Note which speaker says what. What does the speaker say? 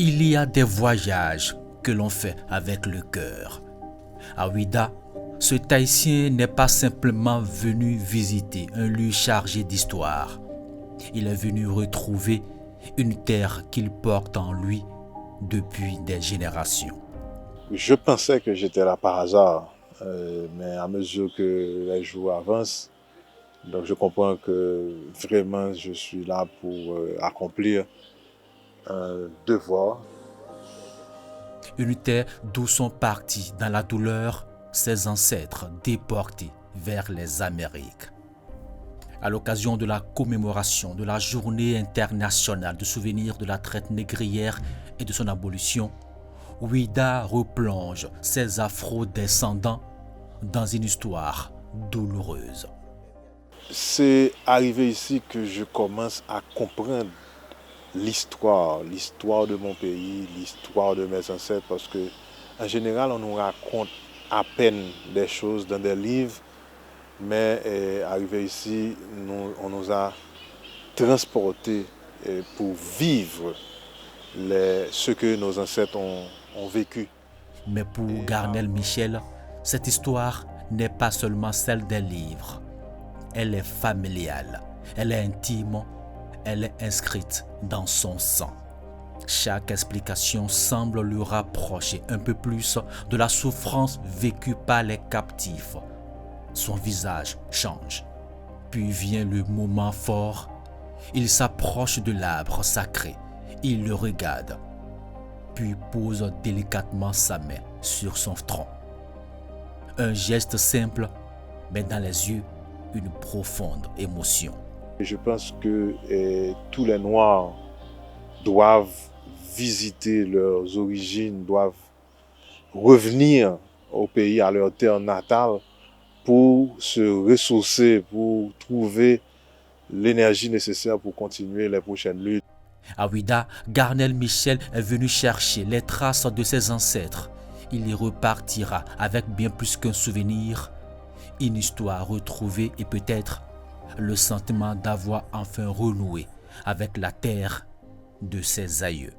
Speaker 1: Il y a des voyages que l'on fait avec le cœur. À Ouidah, ce Tahitien n'est pas simplement venu visiter un lieu chargé d'histoire. Il est venu retrouver une terre qu'il porte en lui depuis des générations.
Speaker 2: Je pensais que j'étais là par hasard, mais à mesure que les jours avancent, donc je comprends que vraiment je suis là pour accomplir un devoir.
Speaker 1: Une terre d'où sont partis dans la douleur ses ancêtres déportés vers les Amériques. À l'occasion de la commémoration de la Journée internationale de souvenir de la traite négrière et de son abolition, Ouidah replonge ses afro-descendants dans une histoire douloureuse.
Speaker 2: C'est arrivé ici que je commence à comprendre l'histoire de mon pays, l'histoire de mes ancêtres, parce que en général, on nous raconte à peine des choses dans des livres, mais arrivé ici, on nous a transportés pour vivre ce que nos ancêtres ont vécu.
Speaker 1: Mais pour Garnel Michel, cette histoire n'est pas seulement celle des livres. Elle est familiale, elle est intime, elle est inscrite dans son sang. Chaque explication semble lui rapprocher un peu plus de la souffrance vécue par les captifs. Son visage change. Puis vient le moment fort. Il s'approche de l'arbre sacré. Il le regarde. Puis pose délicatement sa main sur son tronc. Un geste simple, mais dans les yeux, une profonde émotion.
Speaker 2: Je pense que tous les Noirs doivent visiter leurs origines, doivent revenir au pays, à leur terre natale, pour se ressourcer, pour trouver l'énergie nécessaire pour continuer les prochaines luttes.
Speaker 1: À Ouidah, Garnel Michel est venu chercher les traces de ses ancêtres. Il y repartira avec bien plus qu'un souvenir, une histoire retrouvée et peut-être le sentiment d'avoir enfin renoué avec la terre de ses aïeux.